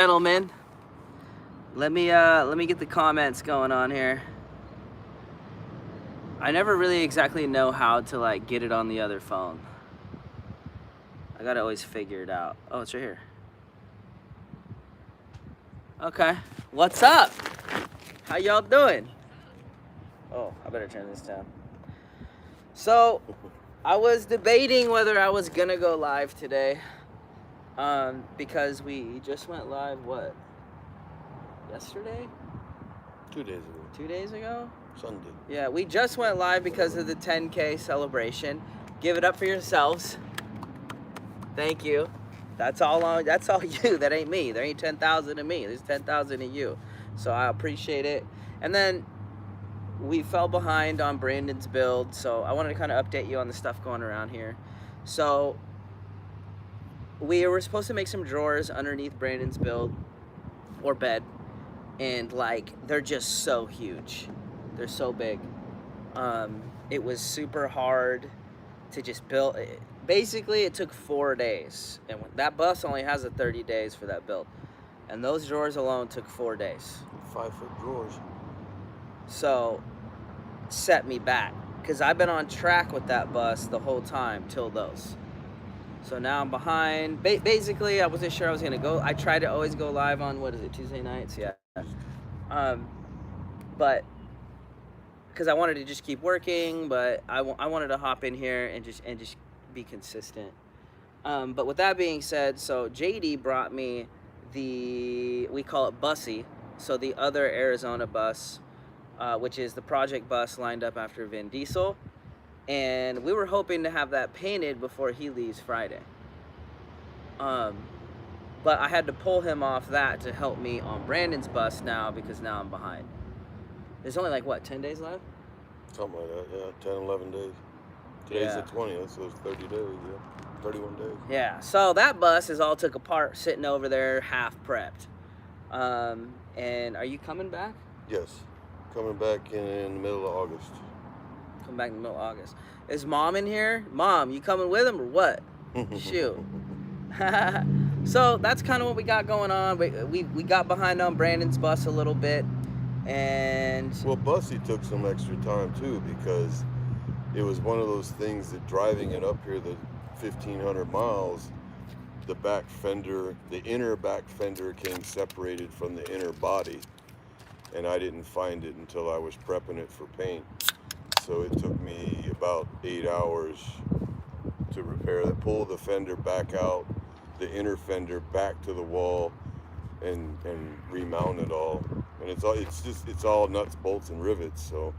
Gentlemen, let me get the comments going on here. I never really exactly know how to like get it on the other phone. I gotta always figure it out. Oh, it's right here. Okay, what's up? How y'all doing? Oh, I better turn this down. So, I was debating whether I was gonna go live today, because we just went live. What? Yesterday? 2 days ago. 2 days ago? Sunday. Yeah, we just went live because of the 10K celebration. Give it up for yourselves. Thank you. That's all you. That ain't me. There ain't 10,000 of me. There's 10,000 of you. So I appreciate it. And then we fell behind on Brandon's build, so I wanted to kind of update you on the stuff going around here. So we were supposed to make some drawers underneath Brandon's build or bed, and like they're just so huge. They're so big. It was super hard to just build. Basically, it took 4 days, and that bus only has a 30 days for that build, and those drawers alone took 4 days. 5-foot drawers. So, set me back because I've been on track with that bus the whole time till those. So now I'm behind. Basically, I wasn't sure I was gonna go. I try to always go live on Tuesday nights, yeah. But because I wanted to just keep working, but I wanted to hop in here and just be consistent. But with that being said, so JD brought me we call it Bussy, so the other Arizona bus, which is the project bus lined up after Vin Diesel, and we were hoping to have that painted before he leaves Friday. But I had to pull him off that to help me on Brandon's bus now because now I'm behind. There's only like, what, 10 days left? Something like that, yeah. 10, 11 days. Today's the 20th, so it's 30 days, yeah. 31 days. Yeah, so that bus is all took apart, sitting over there, half prepped. And are you coming back? Yes. Coming back in the middle of August. Come back in the middle of August. Is Mom in here? Mom, you coming with him or what? Shoot. So that's kind of what we got going on. We got behind on Brandon's bus a little bit. And well, Bussy took some extra time too because it was one of those things that driving it up here the 1,500 miles, the back fender, the inner back fender came separated from the inner body, and I didn't find it until I was prepping it for paint. So it took me about 8 hours to repair that, pull the fender back out, the inner fender back to the wall, and remount it all. And it's all nuts, bolts, and rivets. So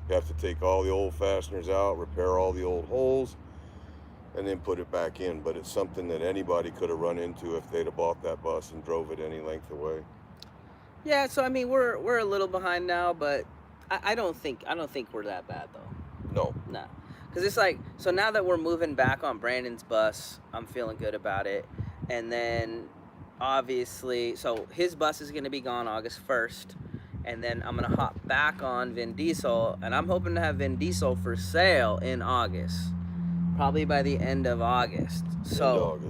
you have to take all the old fasteners out, repair all the old holes, and then put it back in. But it's something that anybody could have run into if they'd have bought that bus and drove it any length away. Yeah, so I mean we're a little behind now, but I don't think we're that bad though. No, because it's like, so now that we're moving back on Brandon's bus, I'm feeling good about it. And then obviously, so his bus is going to be gone August 1st, and then I'm going to hop back on Vin Diesel, and I'm hoping to have Vin Diesel for sale in August, probably by the end of August. So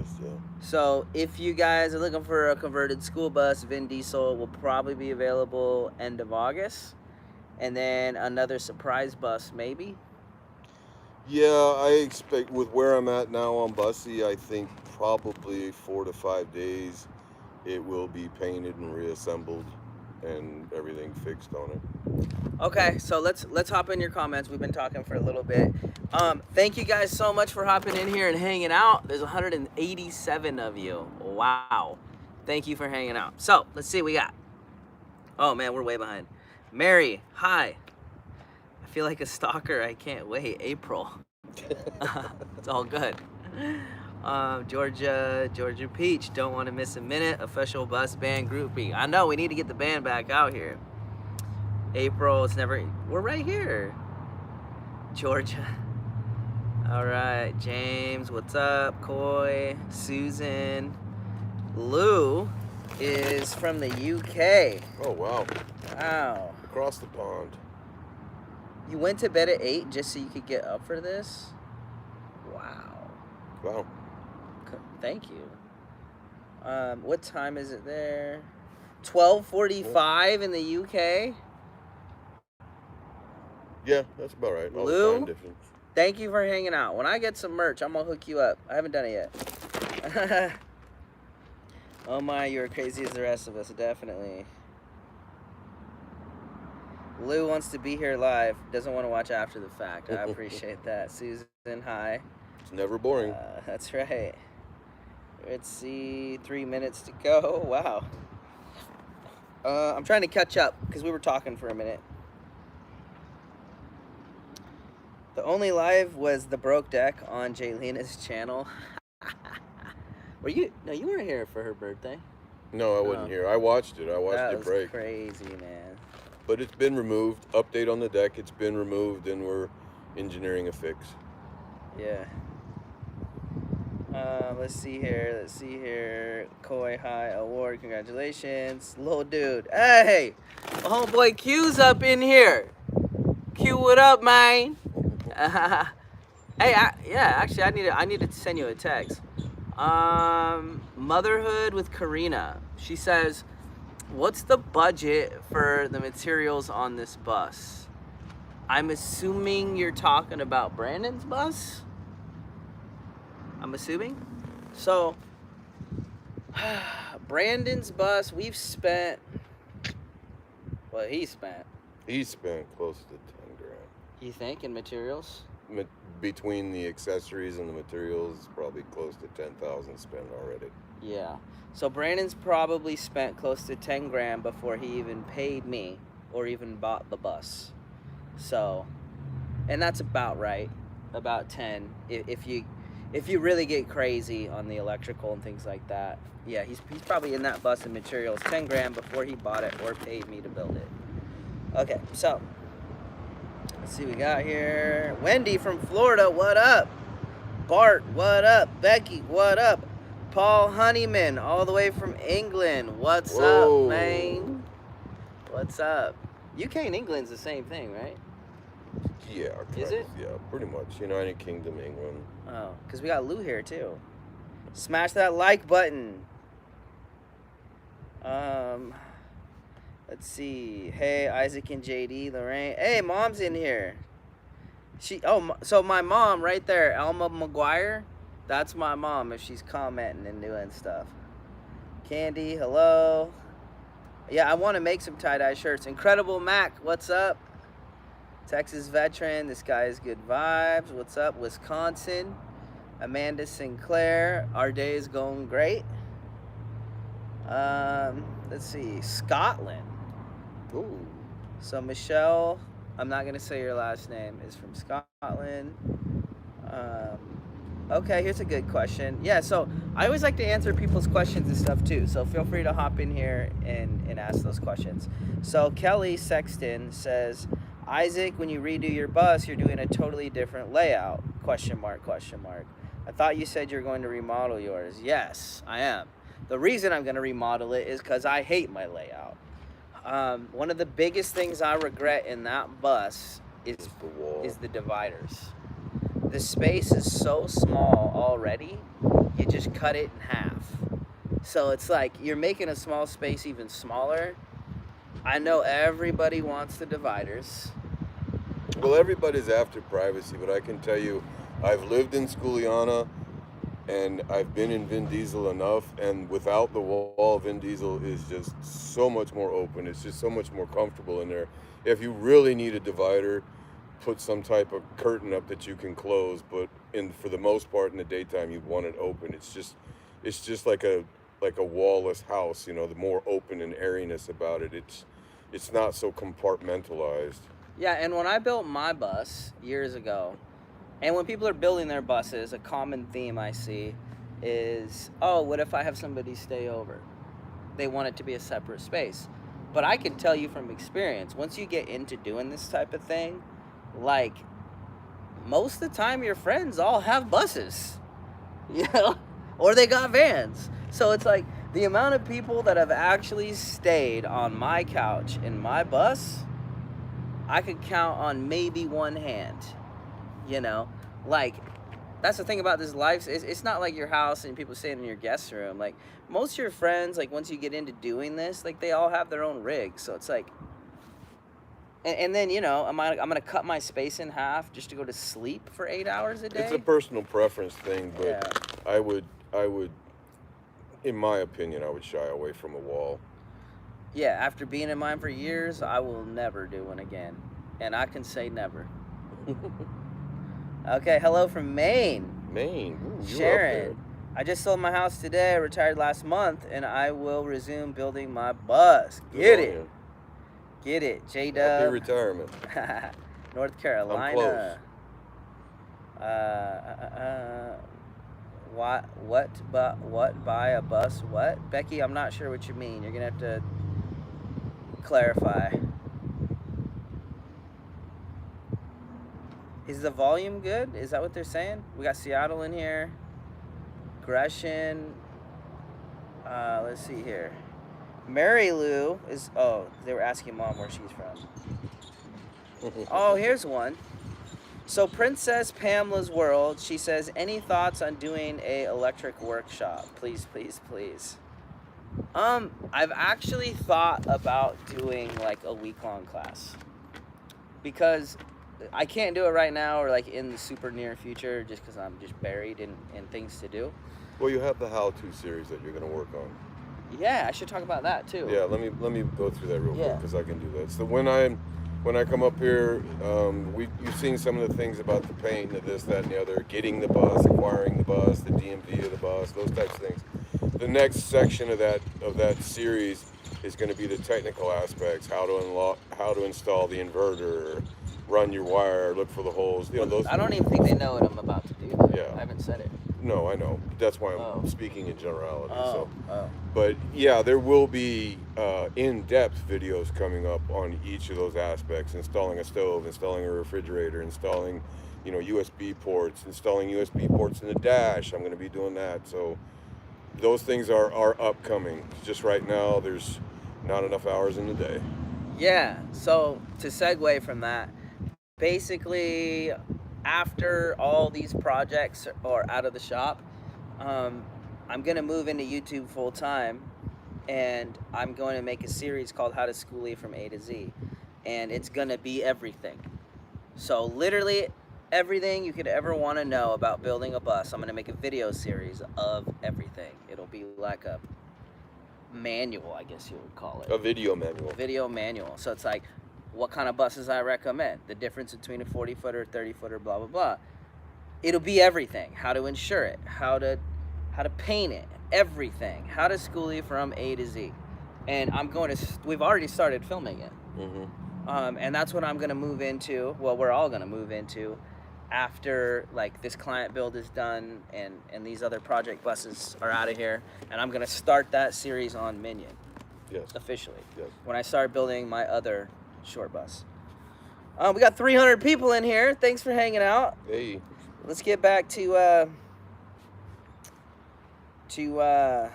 so if you guys are looking for a converted school bus, Vin Diesel will probably be available end of August, and then another surprise bus maybe. Yeah, I expect, with where I'm at now on Bussy, I think probably 4 to 5 days it will be painted and reassembled and everything fixed on it. Okay, so let's hop in your comments. We've been talking for a little bit. Thank you guys so much for hopping in here and hanging out. There's 187 of you. Wow. Thank you for hanging out. So let's see what we got. Oh man, we're way behind. Mary, hi. I feel like a stalker. I can't wait. April. It's all good. Georgia Peach, don't want to miss a minute. Official bus band groupie. I know, we need to get the band back out here. April, we're right here. Georgia. All right, James, what's up? Coy, Susan. Lou is from the UK. Oh, wow. Wow. Across the pond. You went to bed at 8 just so you could get up for this? Wow. Wow. Thank you. What time is it there? 12:45 in the UK. Yeah, that's about right. All the Lou? time difference. Thank you for hanging out. When I get some merch, I'm gonna hook you up. I haven't done it yet. Oh my, you're crazy as the rest of us, definitely. Lou wants to be here live. Doesn't want to watch after the fact. I appreciate that. Susan, hi. It's never boring. That's right. Let's see, 3 minutes to go. Wow. I'm trying to catch up because we were talking for a minute. The only live was the broke deck on Jaylena's channel. Were you? No, you weren't here for her birthday. No, I wasn't here. I watched it. I watched it break. That was crazy, man. But it's been removed. Update on the deck. It's been removed, and we're engineering a fix. Yeah. Let's see here. Koi High Award. Congratulations. Little dude. Hey! My homeboy Q's up in here. Q, what up, man? Hey, actually, I need to send you a text. Motherhood with Karina. She says, what's the budget for the materials on this bus? I'm assuming you're talking about Brandon's bus? I'm assuming. So, Brandon's bus, we've spent, well, he spent close to 10 grand. You think, in materials? Between the accessories and the materials, probably close to 10,000 spent already. Yeah. So Brandon's probably spent close to 10 grand before he even paid me or even bought the bus. So, and that's about right, about 10. If you really get crazy on the electrical and things like that, yeah, he's probably in that bus and materials 10 grand before he bought it or paid me to build it. Okay, so let's see what we got here. Wendy from Florida, what up? Bart, what up? Becky, what up? Paul Honeyman, all the way from England. What's up, man? What's up? UK and England's the same thing, right? Yeah. Is it? Yeah, pretty much. United Kingdom, England. Oh, because we got Lou here, too. Smash that like button. Let's see. Hey, Isaac and JD, Lorraine. Hey, Mom's in here. So my mom right there, Elma McGuire, that's my mom if she's commenting and doing stuff. Candy, hello. Yeah, I want to make some tie-dye shirts. Incredible Mac, what's up? Texas veteran, this guy is good vibes. What's up, Wisconsin? Amanda Sinclair, our day is going great. Let's see, Scotland. Ooh. So Michelle, I'm not gonna say your last name, is from Scotland. Okay, here's a good question. Yeah, so I always like to answer people's questions and stuff too. So feel free to hop in here and ask those questions. So Kelly Sexton says, Isaac, when you redo your bus, you're doing a totally different layout? Question mark, question mark. I thought you said you're going to remodel yours. Yes, I am. The reason I'm going to remodel it is because I hate my layout. One of the biggest things I regret in that bus is the dividers. The space is so small already, you just cut it in half. So it's like you're making a small space even smaller. I know everybody wants the dividers. Well, everybody's after privacy, but I can tell you, I've lived in Skuliana, and I've been in Vin Diesel enough, and without the wall, Vin Diesel is just so much more open. It's just so much more comfortable in there. If you really need a divider, put some type of curtain up that you can close, but for the most part in the daytime, you want it open. It's just like a wallless house, you know, the more open and airiness about it. It's not so compartmentalized. Yeah, and when I built my bus years ago, and when people are building their buses, a common theme I see is, oh, what if I have somebody stay over? They want it to be a separate space. But I can tell you from experience, once you get into doing this type of thing, like, most of the time your friends all have buses, you know, or they got vans. So it's like the amount of people that have actually stayed on my couch in my bus, I could count on maybe one hand, you know, like that's the thing about this life. It's not like your house and people staying in your guest room. Like most of your friends, like once you get into doing this, like they all have their own rigs. So it's like, and then, you know, I'm gonna cut my space in half just to go to sleep for 8 hours a day. It's a personal preference thing, but Yeah. I would, in my opinion, I would shy away from a wall. Yeah, after being in mine for years, I will never do one again. And I can say never. Okay, hello from Maine. Maine, ooh, you're up Sharon. I just sold my house today. I retired last month, and I will resume building my bus. there. Get Good on it. you. Get it. Happy J-Dub. retirement. North Carolina. What buy a bus? What? Becky, I'm not sure what you mean. You're gonna have to clarify. Is the volume good? Is that what they're saying? We got Seattle in here. Gresham. Let's see here. Mary Lou is, oh, they were asking Mom where she's from. Oh, here's one. So Princess Pamela's World, she says, any thoughts on doing a electric workshop? Please, please, please. I've actually thought about doing like a week-long class because I can't do it right now or like in the super near future just because I'm just buried in things to do. Well, you have the how-to series that you're going to work on. Yeah, I should talk about that too. Yeah, let me go through that real quick Yeah. because I can do that. So when I come up here, you've seen some of the things about the paint, the this, that, and the other, getting the bus, acquiring the bus, the DMV of the bus, those types of things. The next section of that series is going to be the technical aspects, how to install the inverter, run your wire, look for the holes. You know those. I don't even think they know what I'm about to do. Though. Yeah. I haven't said it. No, I know. That's why I'm Oh. speaking in generality. Oh. But yeah, there will be in-depth videos coming up on each of those aspects: installing a stove, installing a refrigerator, installing, USB ports, installing USB ports in the dash. I'm going to be doing that. So those things are upcoming. Just right now, there's not enough hours in the day. Yeah. So to segue from that, basically, after all these projects are out of the shop, I'm going to move into YouTube full time, and I'm going to make a series called How to Schoolie from A to Z, and it's going to be everything. So literally everything you could ever want to know about building a bus, I'm going to make a video series of everything. It'll be like a manual, I guess you would call it. A video manual. Video manual. So it's like what kind of buses I recommend, the difference between a 40-footer, 30-footer, blah, blah, blah. It'll be everything. How to insure it, how to paint it, everything. How to schoolie from A to Z. And we've already started filming it. Mm-hmm. And that's what I'm going to move into. Well, we're all going to move into after like this client build is done and these other project buses are out of here. And I'm going to start that series on Minion. Yes. Officially. Yes. When I start building my other short bus. We got 300 people in here. Thanks for hanging out. Hey. Let's get back to the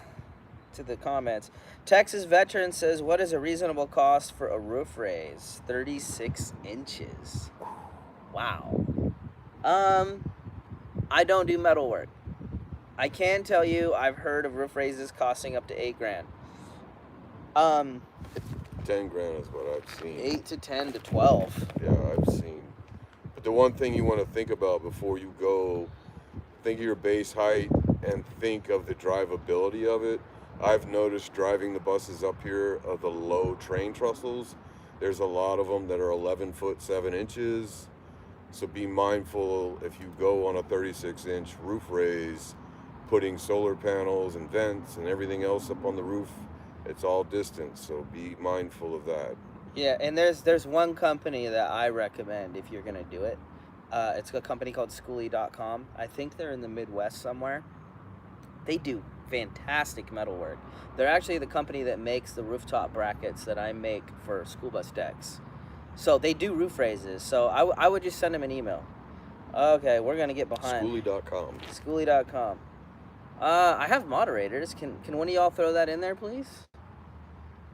comments. Texas veteran says, "What is a reasonable cost for a roof raise? 36 inches." Wow. I don't do metal work. I can tell you, I've heard of roof raises costing up to $8,000. 10 grand is what I've seen. 8 to 10 to 12. Yeah, I've seen. But the one thing you want to think about before you go, think of your base height and think of the drivability of it. I've noticed driving the buses up here of the low train trestles, there's a lot of them that are 11 foot 7 inches. So be mindful if you go on a 36-inch roof raise, putting solar panels and vents and everything else up on the roof. It's all distance, so be mindful of that. Yeah, and there's one company that I recommend if you're gonna do it. It's a company called Schoolie.com. I think they're in the Midwest somewhere. They do fantastic metal work. They're actually the company that makes the rooftop brackets that I make for school bus decks. So they do roof raises. So I would just send them an email. Okay, we're gonna get behind. Schoolie.com. Schoolie.com. I have moderators. Can one of y'all throw that in there, please?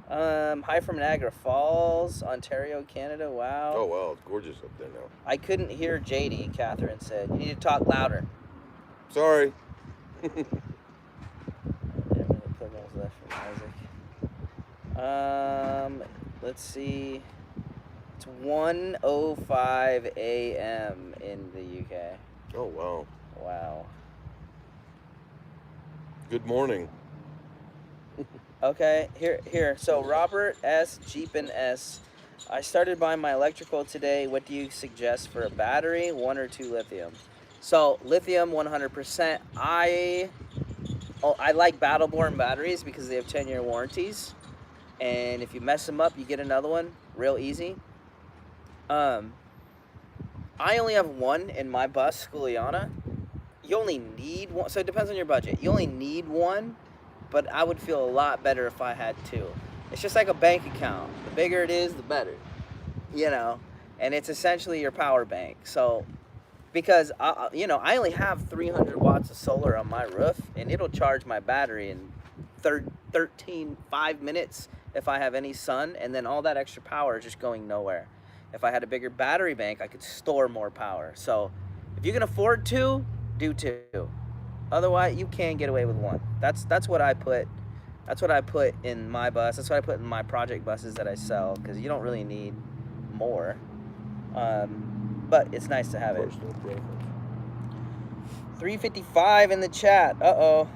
Hi from Niagara Falls, Ontario, Canada. Wow. Oh wow, it's gorgeous up there now. I couldn't hear JD, Catherine said. You need to talk louder. Sorry. Yeah, I'm gonna put those left from Isaac. Let's see. It's 1:05 a.m. in the UK. Oh, wow. Wow. Good morning. Okay, here. So Robert S. Jeepin S. I started buying my electrical today. What do you suggest for a battery? 1 or 2 lithium? So lithium, 100%. I like Battleborn batteries because they have 10-year warranties, and if you mess them up, you get another one real easy. I only have one in my bus, Skuliana. You only need one, so it depends on your budget. You only need one, but I would feel a lot better if I had 2. It's just like a bank account. The bigger it is, the better, you know. And it's essentially your power bank. So, because I only have 300 watts of solar on my roof, and it'll charge my battery in 5 minutes if I have any sun, and then all that extra power is just going nowhere. If I had a bigger battery bank, I could store more power. So, if you can afford 2, do 2. Otherwise, you can get away with 1. That's what I put. That's what I put in my bus. That's what I put in my project buses that I sell, because you don't really need more. But it's nice to have it. Personal preference. 355 in the chat. Uh-oh.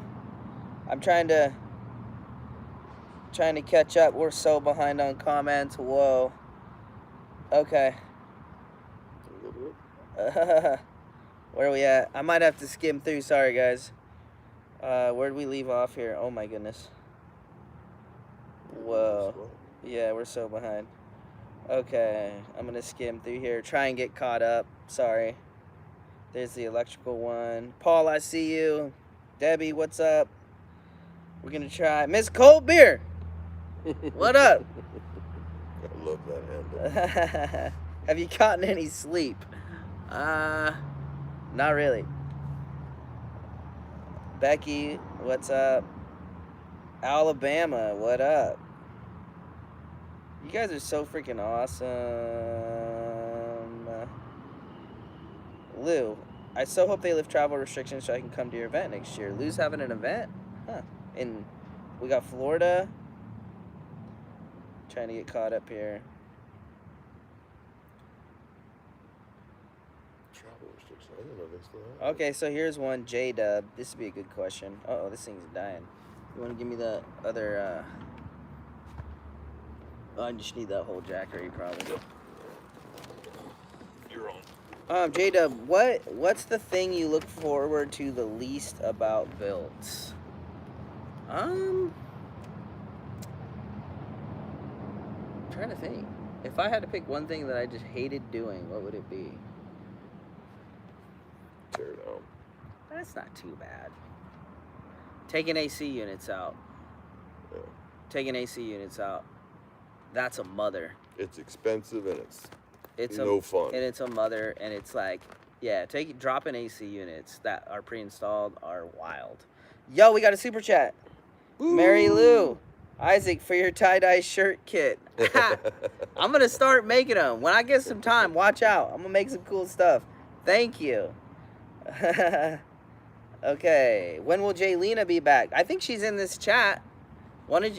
I'm trying to catch up. We're so behind on comments. Whoa. Okay. Where are we at? I might have to skim through. Sorry, guys. Where'd we leave off here? Oh, my goodness. Whoa. Yeah, we're so behind. Okay, I'm going to skim through here. Try and get caught up. Sorry. There's the electrical one. Paul, I see you. Debbie, what's up? We're going to try. Miss Cold Beer. What up? I love that handle. Have you gotten any sleep? Not really. Becky, what's up? Alabama, what up? You guys are so freaking awesome. Lou, I so hope they lift travel restrictions so I can come to your event next year. Lou's having an event? Huh. We got Florida. Trying to get caught up here. Travel restrictions. I didn't know they still have. Okay, so here's one. J-Dub. This would be a good question. Uh-oh, this thing's dying. You want to give me the other, I just need that whole jackery, probably. You're on. J-Dub, what's the thing you look forward to the least about builds? I'm trying to think. If I had to pick one thing that I just hated doing, what would it be? Tear it down. That's not too bad. Taking AC units out. Yeah. Taking AC units out. That's a mother. It's expensive and it's No no fun. And it's a mother, and it's like, yeah, dropping AC units that are pre-installed are wild. Yo, we got a super chat. Woo! Mary Lou, Isaac, for your tie-dye shirt kit. I'm gonna start making them when I get some time. Watch out, I'm gonna make some cool stuff. Thank you. Okay, when will Jaylena be back? I think she's in this chat.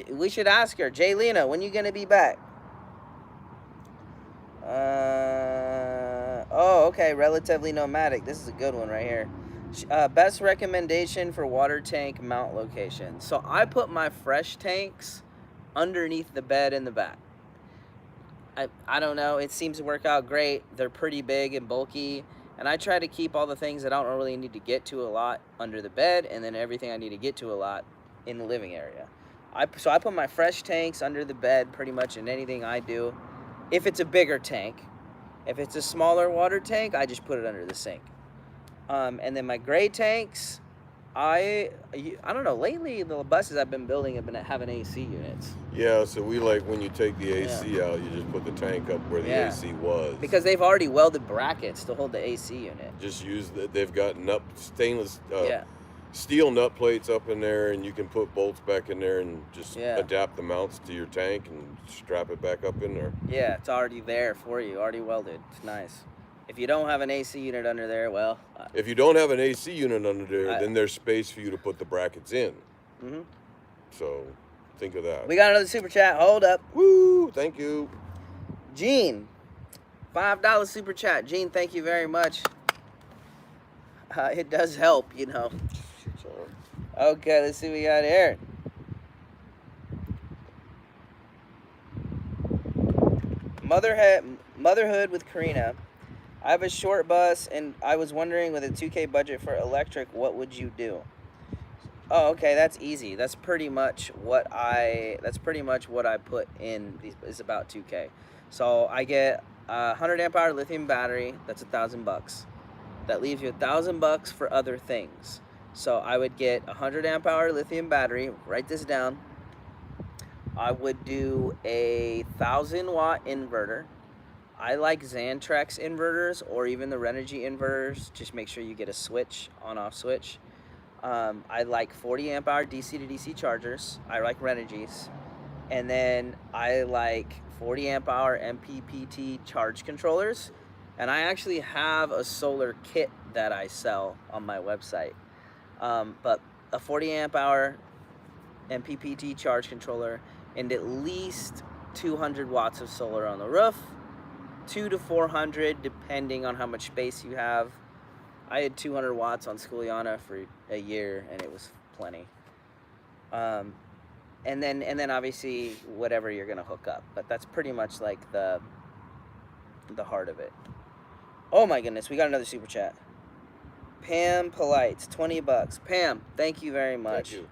We should ask her. Jaylena, when you gonna be back? Oh, okay. Relatively nomadic. This is a good one right here. Best recommendation for water tank mount location. So I put my fresh tanks underneath the bed in the back. I don't know. It seems to work out great. They're pretty big and bulky. And I try to keep all the things that I don't really need to get to a lot under the bed, and then everything I need to get to a lot in the living area. So I put my fresh tanks under the bed pretty much in anything I do. If it's a bigger tank. If it's a smaller water tank, I just put it under the sink. And then my gray tanks, I don't know, lately the buses I've been building have been having AC units. Yeah, so we like when you take the AC out, you just put the tank up where the AC was. Because they've already welded brackets to hold the AC unit. Just use they've got stainless steel nut plates up in there, and you can put bolts back in there and just adapt the mounts to your tank and strap it back up in there. Yeah, it's already there for you, already welded. It's nice. If you don't have an AC unit under there, well, If you don't have an AC unit under there, I- then there's space for you to put the brackets in. mhm. So think of that. We got another super chat. Hold up. Woo! Thank you. Gene, $5 super chat. Gene, thank you very much. It does help, you know. Okay, let's see what we got here. Motherhood with Karina. I have a short bus, and I was wondering, with a 2K budget for electric, what would you do? Oh, okay, that's easy. That's pretty much what I put in. Is about 2K. So I get a 100 amp hour lithium battery. That's $1,000. That leaves you $1,000 for other things. So I would get a 100 amp hour lithium battery. Write this down. I would do a 1,000-watt inverter. I like Xantrex inverters or even the Renogy inverters. Just make sure you get a switch, on-off switch. I like 40 amp hour DC to DC chargers. I like Renegy's. And then I like 40 amp hour MPPT charge controllers. And I actually have a solar kit that I sell on my website. But a 40 amp hour MPPT charge controller and at least 200 watts of solar on the roof, 200 to 400 depending on how much space you have. I had 200 watts on Skuliana for a year and it was plenty. And then obviously whatever you're gonna hook up, but that's pretty much like the heart of it. Oh my goodness, we got another super chat. Pam Polites, $20. Pam, thank you very much. Thank you.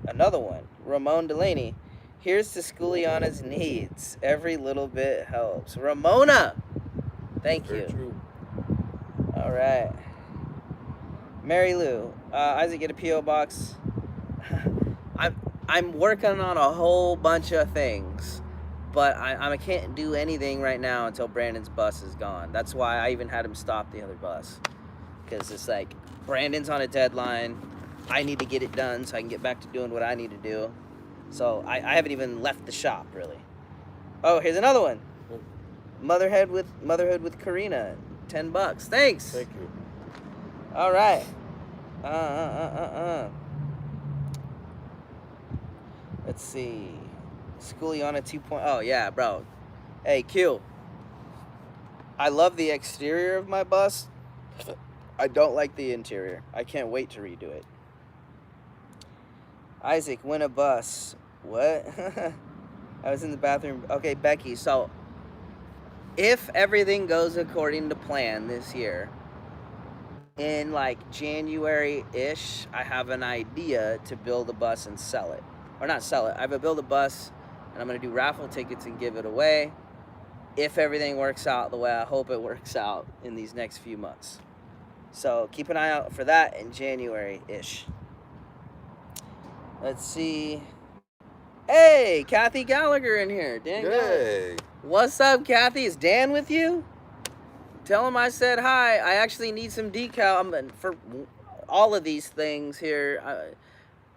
Another one, Ramon Delaney. Here's to Skuliana's needs. Every little bit helps. Ramona, thank Very you. true. All right. Mary Lou, Isaac, get a P.O. box. I'm working on a whole bunch of things, but I can't do anything right now until Brandon's bus is gone. That's why I even had him stop the other bus, because it's like Brandon's on a deadline. I need to get it done so I can get back to doing what I need to do. So I haven't even left the shop really. Oh, here's another one. Motherhood with Karina, $10. Thanks. Thank you. All right. Let's see. Skuliana 2.0. Oh, yeah, bro. Hey, Q. I love the exterior of my bus. I don't like the interior. I can't wait to redo it. Isaac, win a bus. What? I was in the bathroom. Okay, Becky, so if everything goes according to plan this year, in like January-ish, I have an idea to build a bus and sell it. Or not sell it. I have build a bus, and I'm going to do raffle tickets and give it away if everything works out the way I hope it works out in these next few months. So keep an eye out for that in January-ish. Let's see. Hey, Kathy Gallagher in here. Dan Gallagher. Hey. What's up, Kathy? Is Dan with you? Tell him I said hi. I actually need some decal for all of these things here.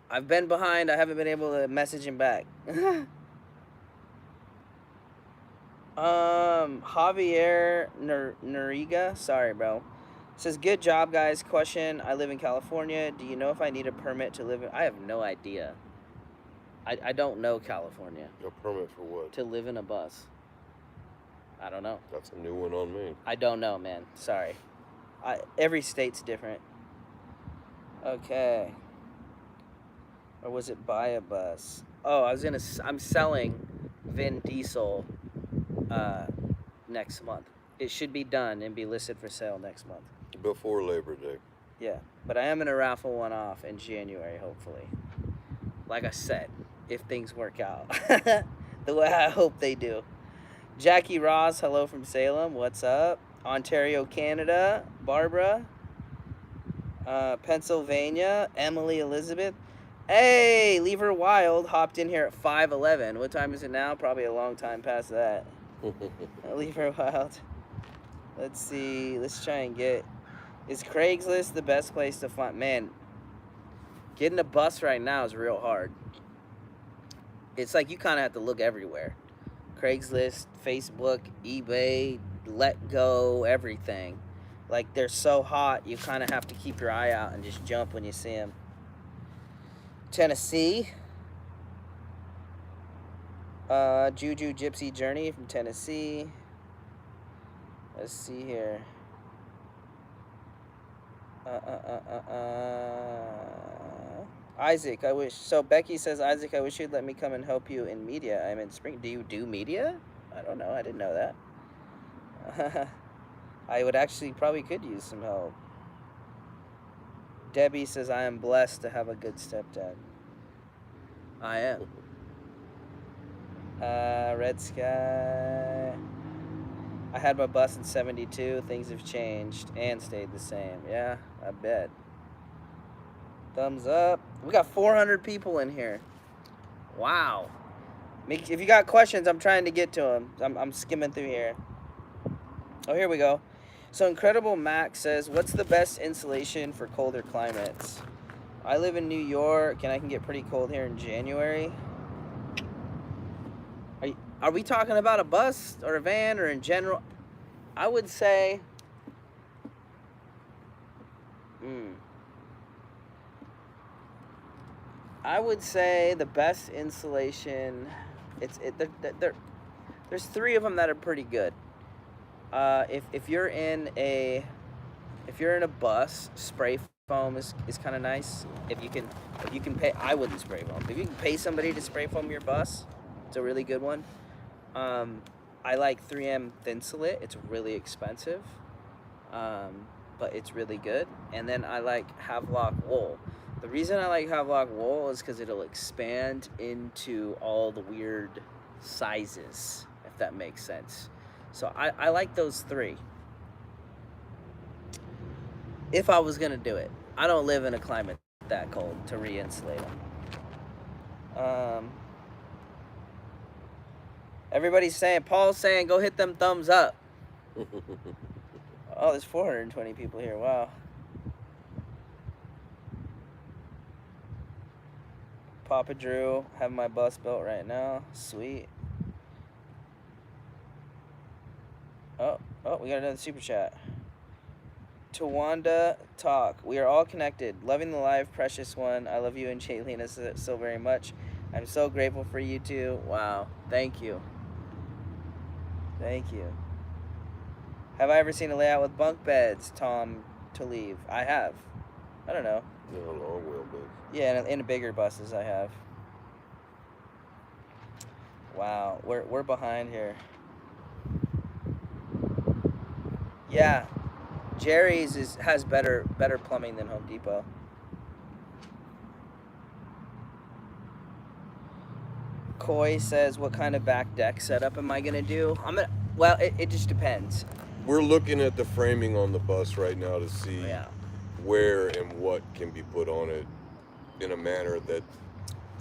I've been behind. I haven't been able to message him back. Javier Noriga. Sorry, bro. Says, good job, guys. Question, I live in California. Do you know if I need a permit to live in... I have no idea. I don't know California. A permit for what? To live in a bus. I don't know. That's a new one on me. I don't know, man. Sorry. Every state's different. Okay. Or was it buy a bus? Oh, I'm selling Vin Diesel next month. It should be done and be listed for sale next month. Before Labor Day. Yeah, but I am going to raffle one off in January, hopefully. Like I said, if things work out the way I hope they do. Jackie Ross, hello from Salem. What's up? Ontario, Canada. Barbara. Pennsylvania. Emily Elizabeth. Hey, Leave Her Wild hopped in here at 5:11. What time is it now? Probably a long time past that. Leave Her Wild. Let's see. Let's try and get... Is Craigslist the best place to find... Man, getting a bus right now is real hard. It's like you kind of have to look everywhere. Craigslist, Facebook, eBay, let go everything. Like, they're so hot, you kind of have to keep your eye out and just jump when you see them. Tennessee. Juju Gypsy Journey from Tennessee. Let's see here. Isaac, I wish. So Becky says, Isaac, I wish you'd let me come and help you in media. I'm in Spring. Do you do media? I don't know. I didn't know that. I would actually probably could use some help. Debbie says, I am blessed to have a good stepdad. I am. Red Sky. I had my bus in 72. Things have changed and stayed the same. Yeah, I bet. Thumbs up. We got 400 people in here. Wow. If you got questions, I'm trying to get to them. I'm skimming through here. Oh, here we go. So Incredible Max says, what's the best insulation for colder climates? I live in New York, and I can get pretty cold here in January. Are we talking about a bus or a van or in general? I would say, I would say the best insulation. There's 3 of them that are pretty good. If you're in a bus, spray foam is kind of nice. If you can pay, I wouldn't spray foam. If you can pay somebody to spray foam your bus, it's a really good one. I like 3M Thinsulate. It's really expensive, but it's really good. And then I like Havelock Wool. The reason I like Havelock Wool is because it'll expand into all the weird sizes, if that makes sense. So I like those 3. If I was gonna do it, I don't live in a climate that cold to re-insulate them. Everybody's saying, Paul's saying, go hit them thumbs up. Oh, there's 420 people here. Wow. Papa Drew, have my bus built right now. Sweet. Oh, we got another super chat. Tawanda Talk. We are all connected. Loving the live, precious one. I love you and Jaylena so very much. I'm so grateful for you too. Wow. Thank you. Thank you. Have I ever seen a layout with bunk beds, Tom, to leave? I have. I don't know. Yeah, long wheelbase. Yeah, in bigger buses I have. Wow, we're behind here. Yeah, Jerry's has better plumbing than Home Depot. Coy says, what kind of back deck setup am I gonna do? Well, it just depends. We're looking at the framing on the bus right now to see where and what can be put on it in a manner that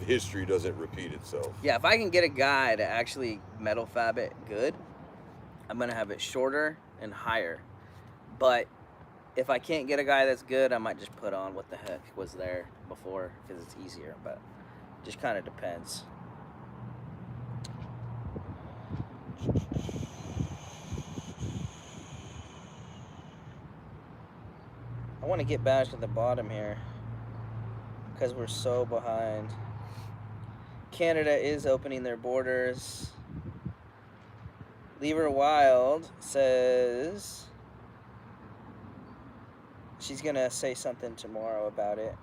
history doesn't repeat itself. Yeah, if I can get a guy to actually metal fab it good, I'm gonna have it shorter and higher. But if I can't get a guy that's good, I might just put on what the heck was there before because it's easier, but it just kind of depends. I want to get back to the bottom here because we're so behind. Canada is opening their borders. Lever Wild says she's gonna say something tomorrow about it.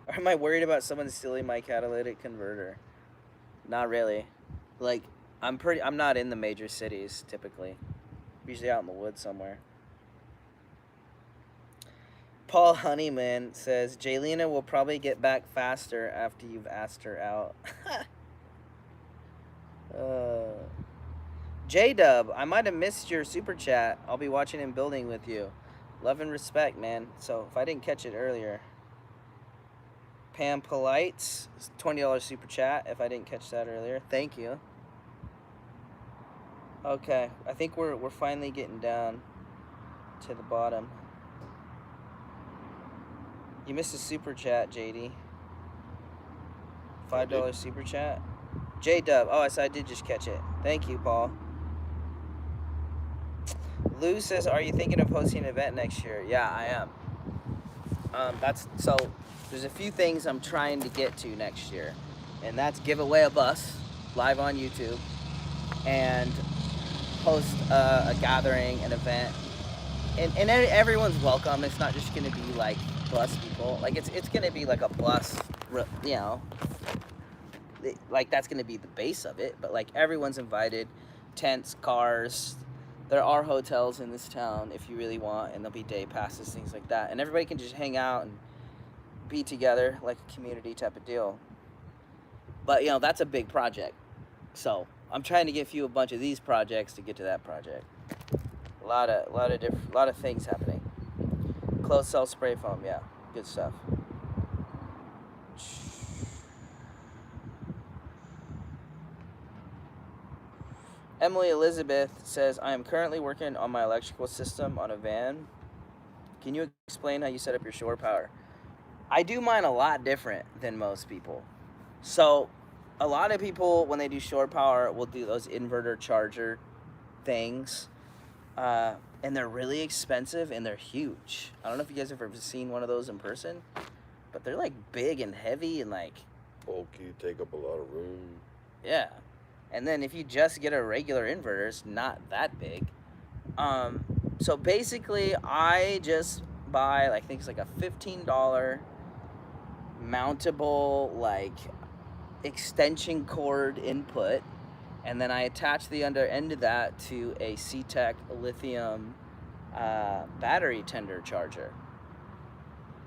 Or am I worried about someone stealing my catalytic converter? Not really. Like, I'm not in the major cities typically. I'm usually out in the woods somewhere. Paul Honeyman says, Jaylena will probably get back faster after you've asked her out. J-Dub, I might have missed your super chat. I'll be watching in building with you. Love and respect, man. So if I didn't catch it earlier. Pam Polites, $20 super chat if I didn't catch that earlier. Thank you. Okay, I think we're finally getting down to the bottom. You missed a super chat, JD. $5 super chat. J-Dub. Oh, I did just catch it. Thank you, Paul. Lou says, "Are you thinking of hosting an event next year?" Yeah, I am. There's a few things I'm trying to get to next year, and that's give away a bus live on YouTube and host a gathering, an event, and everyone's welcome. It's not just gonna be like bus people. Like it's gonna be like a bus, you know. Like that's gonna be the base of it, but like everyone's invited, tents, cars. There are hotels in this town if you really want, and there'll be day passes, things like that, and everybody can just hang out and be together like a community type of deal. But you know that's a big project, so I'm trying to get a bunch of these projects to get to that project. A lot of things happening. Closed cell spray foam, yeah, good stuff. Emily Elizabeth says, I am currently working on my electrical system on a van. Can you explain how you set up your shore power? I do mine a lot different than most people. So a lot of people, when they do shore power, will do those inverter charger things. And they're really expensive and they're huge. I don't know if you guys have ever seen one of those in person, but they're like big and heavy and like bulky, take up a lot of room. Yeah. And then if you just get a regular inverter, it's not that big. So basically, I just buy, I think it's like a $15 mountable, like, extension cord input. And then I attach the under end of that to a C-Tech lithium battery tender charger.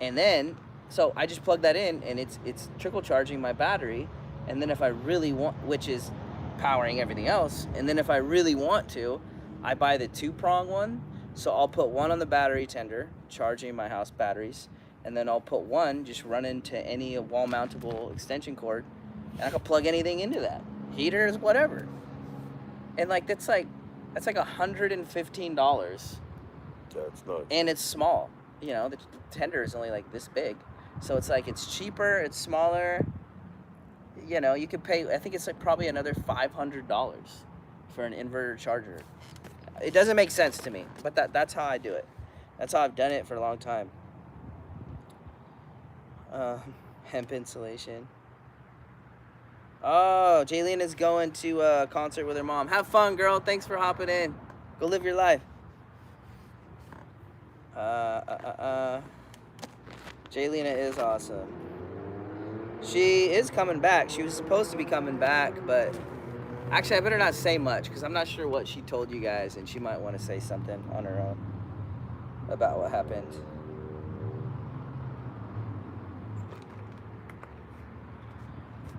And then, so I just plug that in, and it's trickle charging my battery. And then if I really want, which is powering everything else, and then if I really want to, I buy the 2-prong one. So I'll put one on the battery tender, charging my house batteries, and then I'll put one just run into any wall mountable extension cord, and I can plug anything into that, heaters, whatever. And like that's like $115. That's nuts. And it's small. You know, the tender is only like this big, so it's like it's cheaper, it's smaller. You know, you could pay, I think it's like probably another $500 for an inverter charger. It doesn't make sense to me, but that's how I do it. That's how I've done it for a long time. Hemp insulation. Oh, Jaylene is going to a concert with her mom. Have fun, girl. Thanks for hopping in. Go live your life. Jaylena is awesome. She is coming back. She was supposed to be coming back, but actually I better not say much because I'm not sure what she told you guys, and she might want to say something on her own about what happened.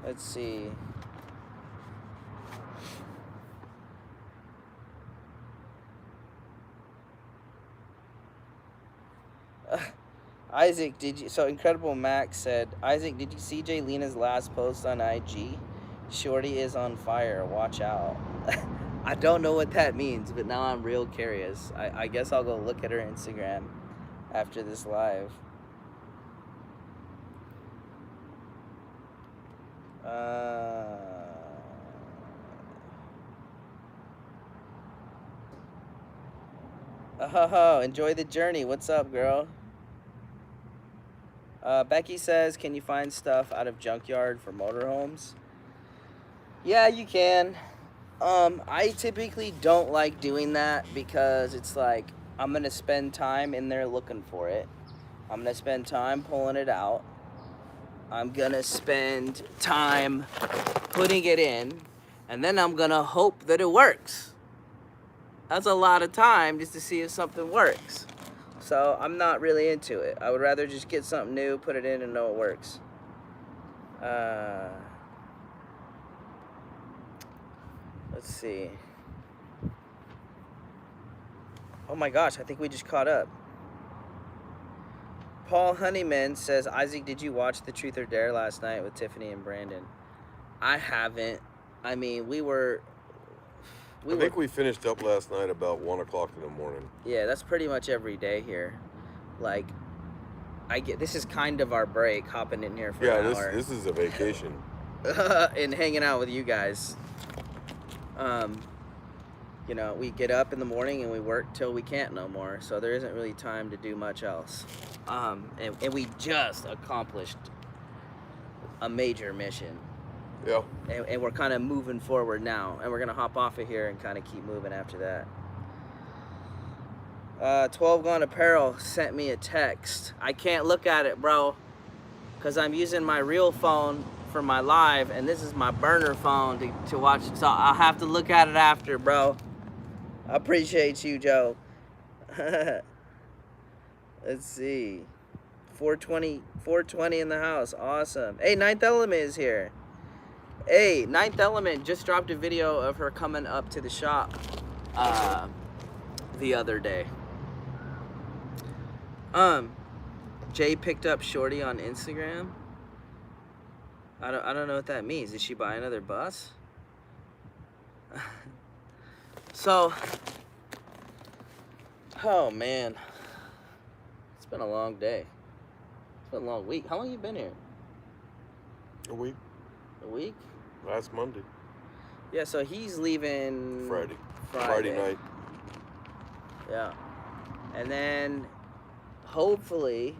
Let's see. Isaac, so Incredible Max said, Isaac, did you see Jaylena's last post on IG? Shorty is on fire, watch out. I don't know what that means, but now I'm real curious. I guess I'll go look at her Instagram after this live. Oh, enjoy the journey. What's up, girl? Becky says, can you find stuff out of junkyard for motorhomes? Yeah, you can. I typically don't like doing that because it's like I'm going to spend time in there looking for it. I'm going to spend time pulling it out. I'm going to spend time putting it in, and then I'm going to hope that it works. That's a lot of time just to see if something works. So I'm not really into it. I would rather just get something new, put it in, and know it works. Let's see. Oh my gosh, I think we just caught up. Paul Honeyman says, Isaac, did you watch The Truth or Dare last night with Tiffany and Brandon? I haven't. I mean, I think we finished up last night about 1 o'clock in the morning. Yeah, that's pretty much every day here. Like, this is kind of our break, hopping in here for an hour. Yeah, this is a vacation. And hanging out with you guys. you know, we get up in the morning and we work till we can't no more. So there isn't really time to do much else. And we just accomplished a major mission. Yeah. And we're kind of moving forward now. And we're going to hop off of here and kind of keep moving after that. 12 Gone Apparel sent me a text. I can't look at it, bro, because I'm using my real phone for my live, and this is my burner phone to watch it. So I'll have to look at it after, bro. I appreciate you, Joe. Let's see. 420 in the house. Awesome. Hey, Ninth Element is here. Hey, Ninth Element just dropped a video of her coming up to the shop the other day. Jay picked up Shorty on Instagram. I don't know what that means. Did she buy another bus? So, oh man, it's been a long day. It's been a long week. How long you been here? A week. A week? Last Monday. Yeah, so he's leaving Friday night. Yeah. And then hopefully,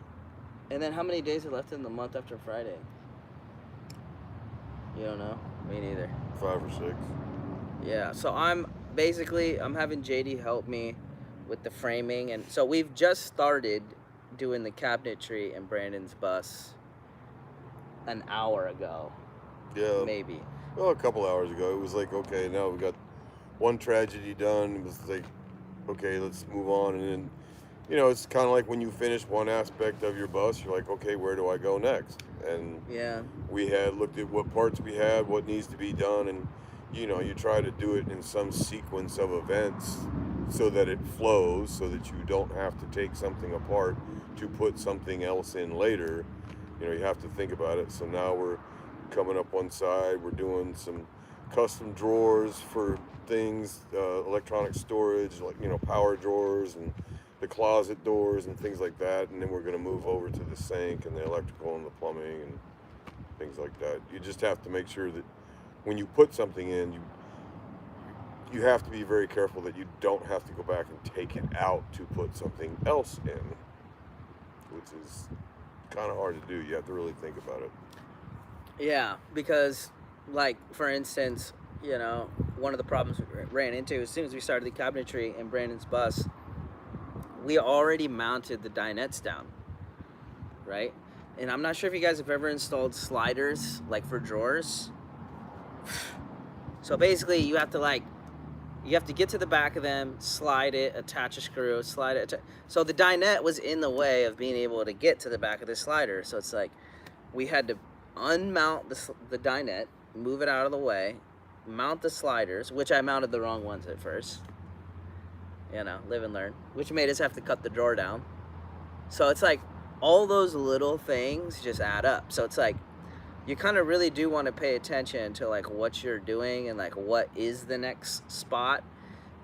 and then how many days are left in the month after Friday? You don't know? Me neither. 5 or 6. Yeah, so I'm having JD help me with the framing, and so we've just started doing the cabinetry in Brandon's bus an hour ago. Yeah. Maybe. Well, a couple hours ago. It was like, okay, now we got one tragedy done. It was like, okay, let's move on. And then, you know, it's kind of like when you finish one aspect of your bus, you're like, okay, where do I go next? And yeah, we had looked at what parts we had, what needs to be done, and you know, you try to do it in some sequence of events so that it flows, so that you don't have to take something apart to put something else in later. You know, you have to think about it. So now we're coming up one side, we're doing some custom drawers for things, electronic storage, like, you know, power drawers and the closet doors and things like that, and then we're going to move over to the sink and the electrical and the plumbing and things like that. You just have to make sure that when you put something in, you have to be very careful that you don't have to go back and take it out to put something else in, which is kind of hard to do. You have to really think about it. Yeah, because, like, for instance, you know, one of the problems we ran into as soon as we started the cabinetry in Brandon's bus, we already mounted the dinettes down, right? And I'm not sure if you guys have ever installed sliders, like for drawers. So basically, you have to get to the back of them, slide it, attach a screw, slide it. So the dinette was in the way of being able to get to the back of the slider. So it's like we had to unmount the dinette, move it out of the way, mount the sliders, which I mounted the wrong ones at first. You know, live and learn, which made us have to cut the drawer down. So it's like all those little things just add up. So it's like you kind of really do want to pay attention to like what you're doing and like what is the next spot.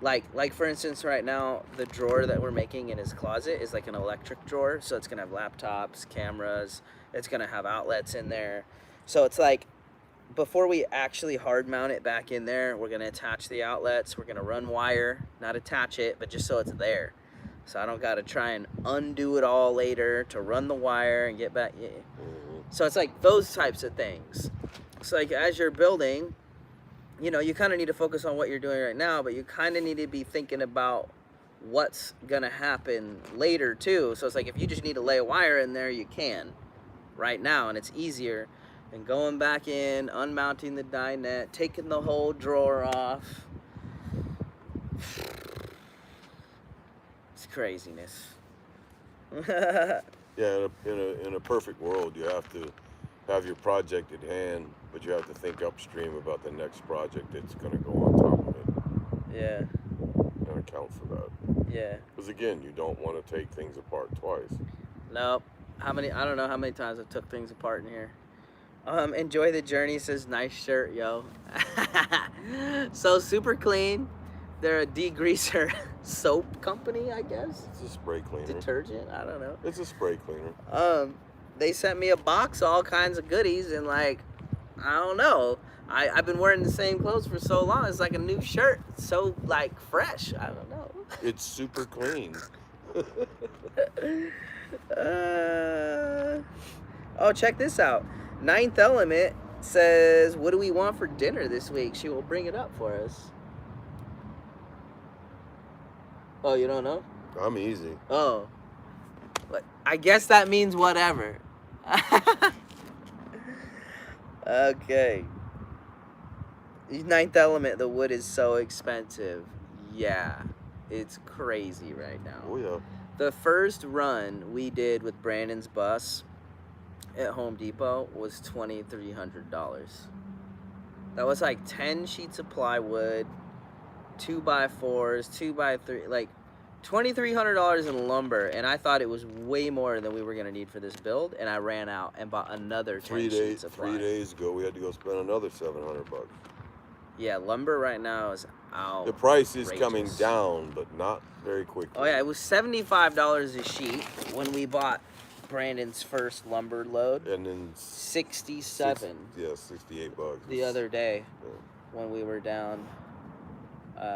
Like for instance, right now the drawer that we're making in his closet is like an electric drawer, so it's gonna have laptops, cameras, it's gonna have outlets in there. So it's like before we actually hard mount it back in there, we're gonna attach the outlets, we're gonna run wire, not attach it, but just so it's there. So I don't gotta try and undo it all later to run the wire and get back. Yeah. So it's like those types of things. So like as you're building, you know, you kind of need to focus on what you're doing right now, but you kind of need to be thinking about what's gonna happen later too. So it's like if you just need to lay a wire in there, you can right now, and it's easier than going back in, unmounting the dinette, taking the whole drawer off. It's craziness. Yeah, in a perfect world, you have to have your project at hand, but you have to think upstream about the next project that's going to go on top of it. Yeah. And account for that. Yeah. Because again, you don't want to take things apart twice. Nope. I don't know how many times I've took things apart in here. Enjoy the journey says nice shirt, yo. So super clean. They're a degreaser soap company, I guess. It's a spray cleaner. Detergent, I don't know. It's a spray cleaner. They sent me a box of all kinds of goodies, and like, I don't know. I've been wearing the same clothes for so long. It's like a new shirt. It's so like fresh. I don't know. It's super clean. Oh, check this out. Ninth Element says, "What do we want for dinner this week?" She will bring it up for us. Oh, you don't know? I'm easy. Oh. But I guess that means whatever. Okay. Ninth Element, the wood is so expensive. Yeah. It's crazy right now. Oh yeah. The first run we did with Brandon's bus at Home Depot was $2,300. That was like 10 sheets of plywood, 2x4s, 2x3, like $2,300 in lumber, and I thought it was way more than we were gonna need for this build, and I ran out and bought another 10 sheets of plywood. 3 days ago, we had to go spend another $700. Yeah, lumber right now is out. The price is coming down, but not very quickly. Oh yeah, it was $75 a sheet when we bought Brandon's first lumber load. And then 67. Yeah, $68. The other day Yeah. when we were down,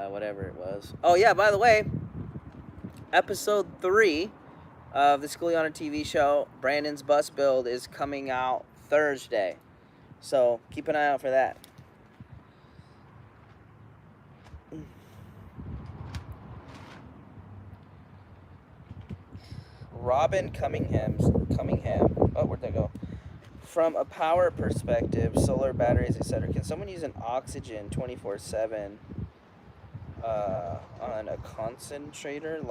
whatever it was. Oh yeah, by the way, episode 3 of the Schoolyana TV show, Brandon's bus build, is coming out Thursday. So keep an eye out for that. Robin Cunningham. Oh, where'd that go? From a power perspective, solar batteries, etc. Can someone use an oxygen 24/7 on a concentrator?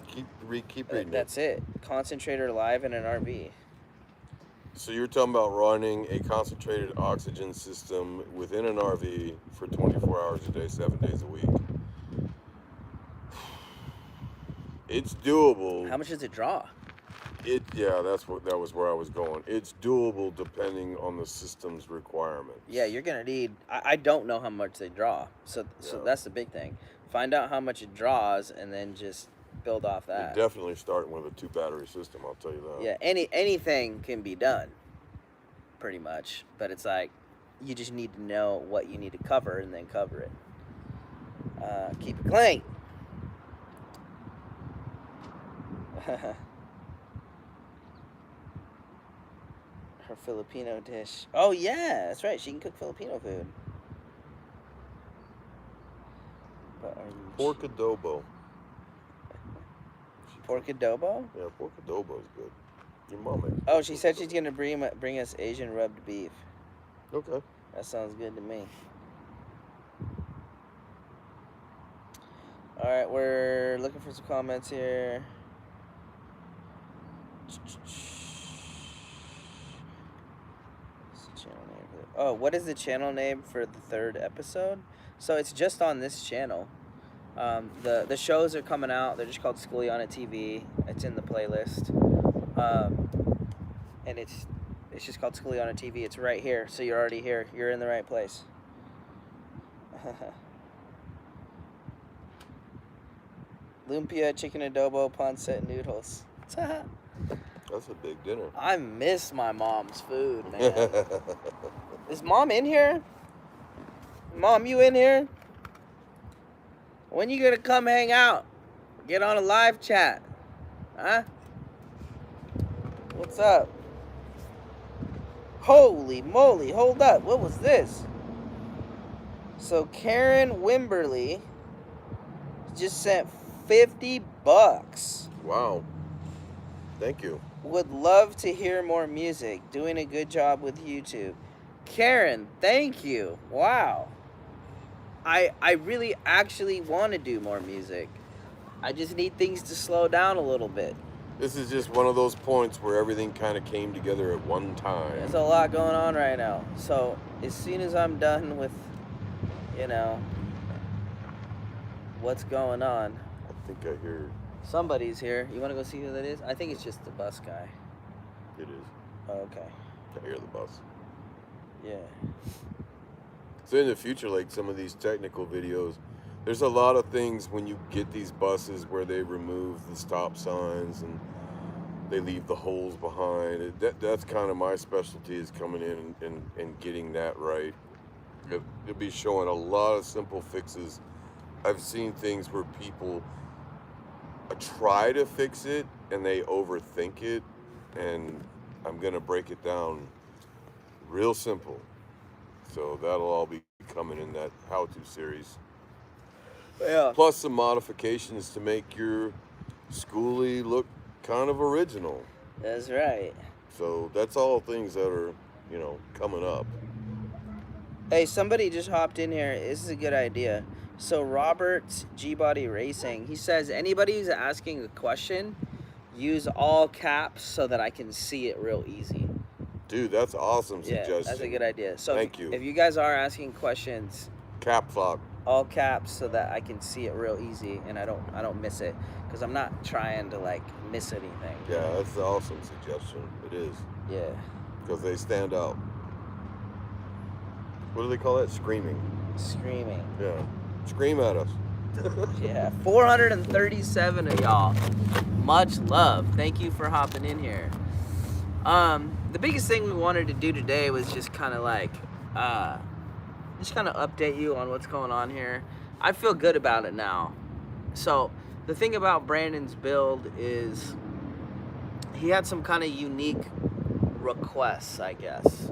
Keep reading. That's it. Concentrator live in an RV. So you're talking about running a concentrated oxygen system within an RV for 24 hours a day, 7 days a week. It's doable. How much does it draw? Yeah, that was where I was going. It's doable depending on the system's requirements. Yeah, you're gonna need. I don't know how much they draw, so that's the big thing. Find out how much it draws, and then just build off that. You're definitely starting with a 2-battery system. I'll tell you that. Yeah, anything can be done, pretty much. But it's like you just need to know what you need to cover, and then cover it. Keep it clean. Her Filipino dish. Oh yeah, that's right. She can cook Filipino food. But are you Pork adobo. pork adobo? Yeah, pork adobo is good. Your mom makes. Oh, she said she's gonna bring us Asian rubbed beef. Okay. That sounds good to me. All right, we're looking for some comments here. Oh, what is the channel name for the 3rd episode? So it's just on this channel. The shows are coming out. They're just called Schoolyana TV. It's in the playlist. And it's just called Schoolyana TV. It's right here. So you're already here. You're in the right place. Lumpia, chicken adobo, pancit noodles. That's a big dinner. I miss my mom's food, man. Is Mom in here? Mom, you in here? When you gonna come hang out? Get on a live chat. Huh? What's up? Holy moly, hold up. What was this? So Karen Wimberly just sent $50. Wow. Thank you. Would love to hear more music. Doing a good job with YouTube. Karen, thank you. Wow. I really actually want to do more music. I just need things to slow down a little bit. This is just one of those points where everything kind of came together at one time. There's a lot going on right now. So as soon as I'm done with, what's going on. I think I hear. Somebody's here. You want to go see who that is? I think it's just the bus guy. It is. Oh, okay. I hear the bus. Yeah. So in the future, like some of these technical videos, there's a lot of things when you get these buses where they remove the stop signs and they leave the holes behind. That's kind of my specialty, is coming in and getting that right. It'll be showing a lot of simple fixes. I've seen things where people try to fix it and they overthink it, and I'm gonna break it down real simple. So that'll all be coming in that how-to series. Yeah. Plus some modifications to make your schoolie look kind of original. That's right. So that's all things that are, coming up. Hey, somebody just hopped in here. This is a good idea. So Robert G-Body Racing, he says anybody who's asking a question, use all caps so that I can see it real easy. Dude, that's awesome Yeah, suggestion. that's a good idea. So Thank you. If you guys are asking questions, Caps lock. all caps so that I can see it real easy and I don't miss it, because I'm not trying to like miss anything. Yeah, that's an awesome suggestion. It is. Yeah. Because they stand out. What do they call that? Screaming. Screaming. Yeah. Scream at us. Yeah. 437 of y'all. Much love. Thank you for hopping in here. The biggest thing we wanted to do today was just kind of like update you on what's going on here. I feel good about it now. So the thing about Brandon's build is he had some kind of unique requests, I guess.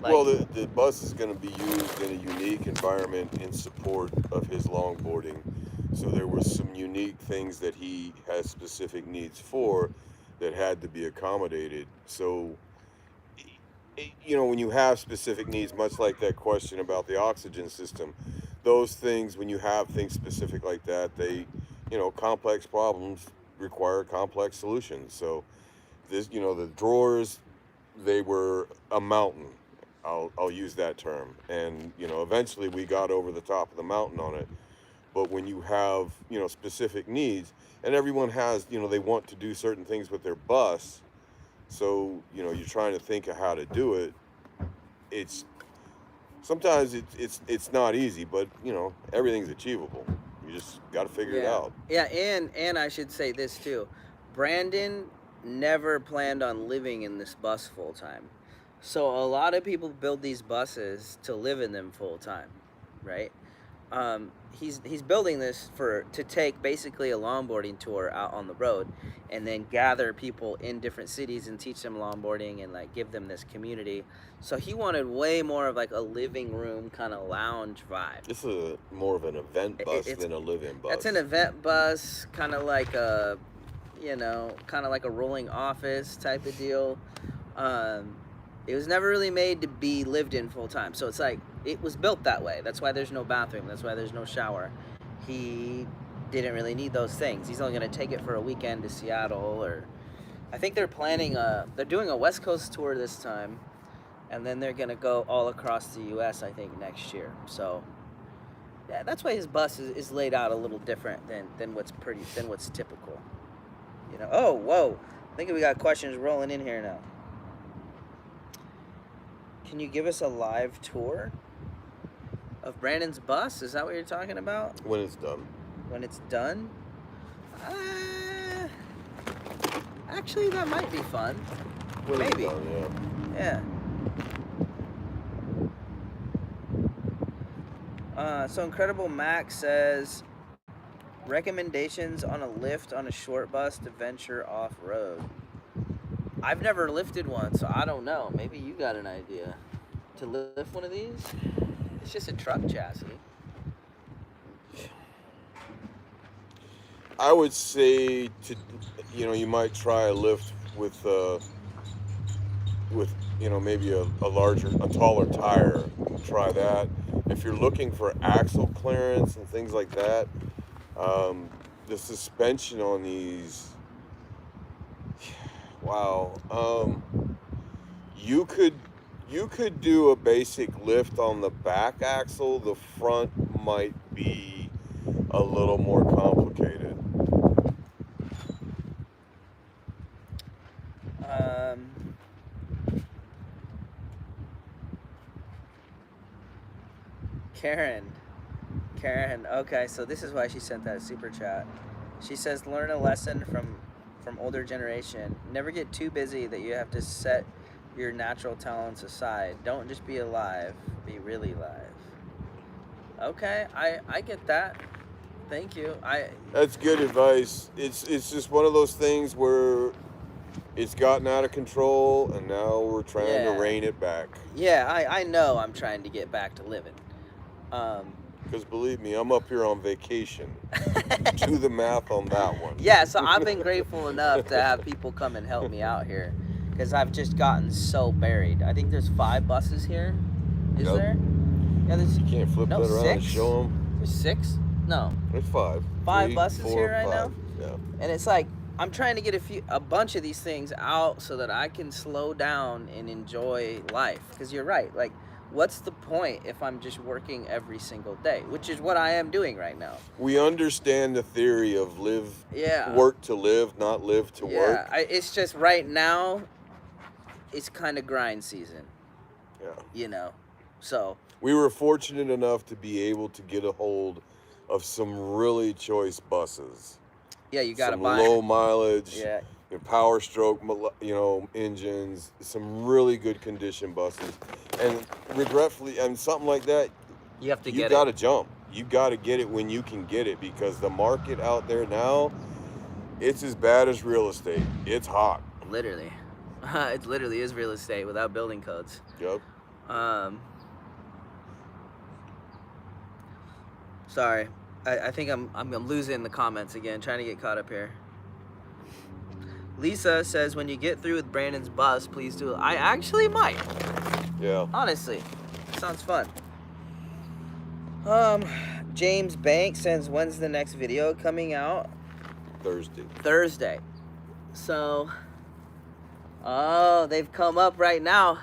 Well, the bus is going to be used in a unique environment in support of his longboarding. So there were some unique things that he has specific needs for that had to be accommodated. So, when you have specific needs, much like that question about the oxygen system, those things, when you have things specific like that, they, complex problems require complex solutions. So this, the drawers, they were a mountain. I'll use that term. And, eventually we got over the top of the mountain on it. But when you have, specific needs, and everyone has, they want to do certain things with their bus. So, you're trying to think of how to do it. Sometimes it's not easy, but, everything's achievable. You just got to figure it out. Yeah, and I should say this too. Brandon never planned on living in this bus full time. So a lot of people build these buses to live in them full time, right? He's building this to take basically a longboarding tour out on the road, and then gather people in different cities and teach them longboarding and like give them this community. So he wanted way more of like a living room kind of lounge vibe. This is more of an event bus than a live-in bus. It's an event bus, kind of like a, kind of like a rolling office type of deal. It was never really made to be lived in full time. So it's like, it was built that way. That's why there's no bathroom. That's why there's no shower. He didn't really need those things. He's only going to take it for a weekend to Seattle, or I think they're doing a West Coast tour this time, and then they're going to go all across the US, I think, next year. So yeah, that's why his bus is laid out a little different than what's typical. Oh, whoa. I think we got questions rolling in here now. Can you give us a live tour of Brandon's bus? Is that what you're talking about? When it's done. When it's done? Actually, that might be fun. When Maybe. It's done, yeah. So Incredible Max says, recommendations on a lift on a short bus to venture off-road. I've never lifted one, so I don't know. Maybe you got an idea. To lift one of these? It's just a truck chassis. I would say you might try a lift with maybe a taller tire. Try that. If you're looking for axle clearance and things like that, the suspension on these, wow. You could do a basic lift on the back axle. The front might be a little more complicated. Karen, okay, so this is why she sent that super chat. She says, learn a lesson from older generation. Never get too busy that you have to set your natural talents aside. Don't just be alive, be really live. Okay, I get that. Thank you. That's good advice. It's just one of those things where it's gotten out of control, and now we're trying to Yeah. rein it back. Yeah, I know I'm trying to get back to living. Because believe me, I'm up here on vacation. Do the math on that one. Yeah, so I've been grateful enough to have people come and help me out here because I've just gotten so buried. I think there's 5 buses here. Is Yep. there? Yeah, there's You can't flip no, that around and 6? show them. There's 6? No. There's 5. 5 3, buses 4, here right 5. now. Yeah. And it's like I'm trying to get a bunch of these things out so that I can slow down and enjoy life. Because you're right. Like, what's the point if I'm just working every single day, which is what I am doing right now. We understand the theory of Yeah. work to live, not live to work. Yeah, it's just right now, it's kind of grind season, Yeah. you know. So We were fortunate enough to be able to get a hold of some really choice buses. yeah, you gotta some buy. low mileage, Yeah, power stroke, engines, some really good condition buses. And regretfully, and something like that, you have to you get got to jump. You got to get it when you can get it, because the market out there now, it's as bad as real estate. It's hot. it. Literally, it literally is real estate without building codes. Yep. Sorry, I think I'm losing the comments again, trying to get caught up here. Lisa says, when you get through with Brandon's bus, please do it. I actually might. Yeah. Honestly, sounds fun. James Banks says, when's the next video coming out? Thursday. So, oh, they've come up right now.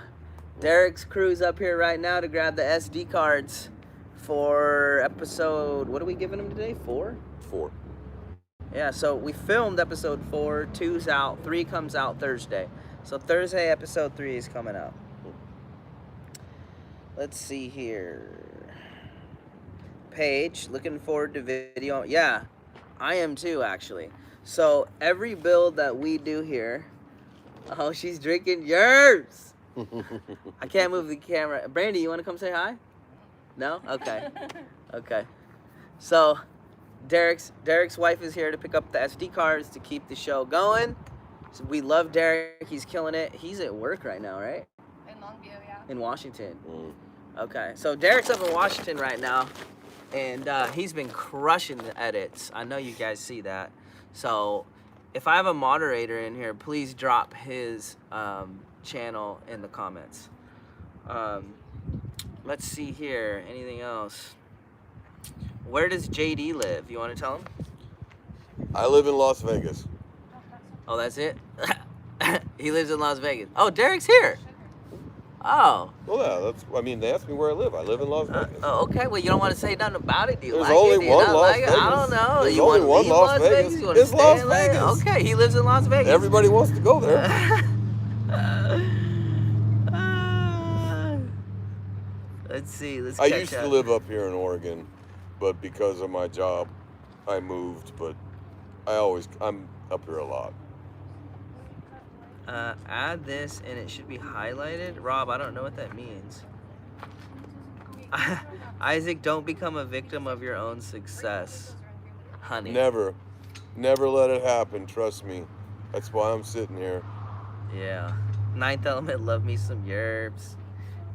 Derek's crew's up here right now to grab the SD cards for episode, what are we giving them today? 4? 4. Yeah, so we filmed episode 4, 2's out, 3 comes out Thursday. So Thursday, episode 3 is coming out. Let's see here. Paige, looking forward to video. Yeah, I am too, actually. So every build that we do here, oh, she's drinking yours. I can't move the camera. Brandy, you want to come say hi? No? Okay. Okay. So Derek's wife is here to pick up the SD cards to keep the show going. So we love Derek. He's killing it. He's at work right now, right? In Longview, yeah. In Washington. Okay. So Derek's up in Washington right now, and he's been crushing the edits. I know you guys see that. So if I have a moderator in here, please drop his channel in the comments. Let's see here. Anything else? Where does JD live? You want to tell him? I live in Las Vegas. Oh, that's it? He lives in Las Vegas. Oh, Derek's here. Oh. Well, yeah, they asked me where I live. I live in Las Vegas. Oh, okay. Well, you don't want to say nothing about it. Do you There's like only it? Do you one not Las like it? I Vegas. don't know. There's You only want to one leave Las Las Vegas. Vegas? You want to It's stay Las in Las Vegas. Okay, he lives in Las Vegas. Everybody wants to go there. Let's see. Let's I catch used up. to live up here in Oregon, but because of my job, I moved. But I'm up here a lot. Add this and it should be highlighted. Rob, I don't know what that means. Isaac, don't become a victim of your own success, honey. Never let it happen. Trust me. That's why I'm sitting here. Yeah. Ninth Element, love me some yerbs.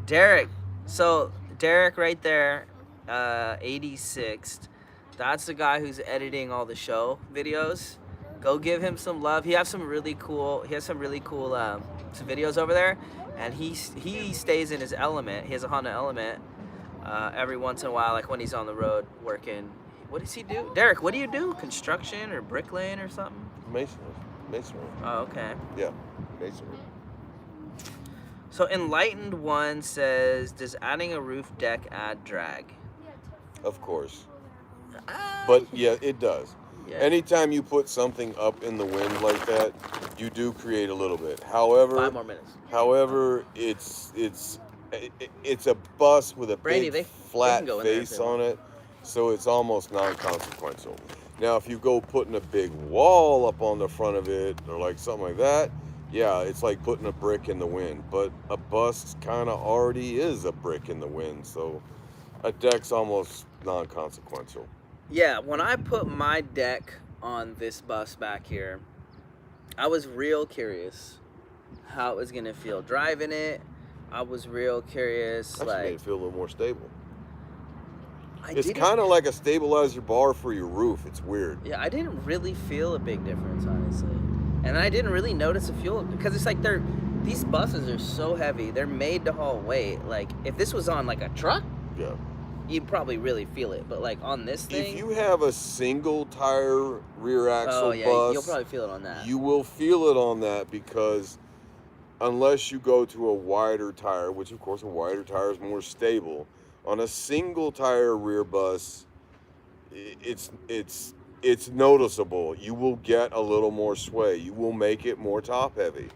Derek. So Derek right there, 86th. That's the guy who's editing all the show videos. Go give him some love. He has some really cool some videos over there, and he stays in his element. He has a Honda Element every once in a while, like when he's on the road working. What does he do? Derek, what do you do? Construction or bricklaying or something? Masonry. Oh, okay. Yeah, masonry. So Enlightened One says, does adding a roof deck add drag? Of course. But yeah, it does. Yeah. Anytime you put something up in the wind like that, you do create a little bit. However, 5 more minutes. However, it's a bus with a Brandy, big they flat can go in there if face they on want. it, so it's almost non-consequential. Now, if you go putting a big wall up on the front of it or like something like that, yeah, it's like putting a brick in the wind. But a bus kind of already is a brick in the wind, so a deck's almost non-consequential. Yeah, when I put my deck on this bus back here, I was real curious how it was gonna feel driving it. I was real curious, Actually made like it feel a little more stable. I It's didn't. kind of like a stabilizer bar for your roof. It's weird. Yeah, I didn't really feel a big difference, honestly, and I didn't really notice a fuel because it's like these buses are so heavy. They're made to haul weight. Like if this was on like a truck, Yeah. you'd probably really feel it. But like on this thing, If you have a single tire rear axle oh yeah, bus, you'll probably feel it on that. you will feel it on that because unless you go to a wider tire, which of course a wider tire is more stable, on a single tire rear bus, it's noticeable. You will get a little more sway. You will make it more top heavy.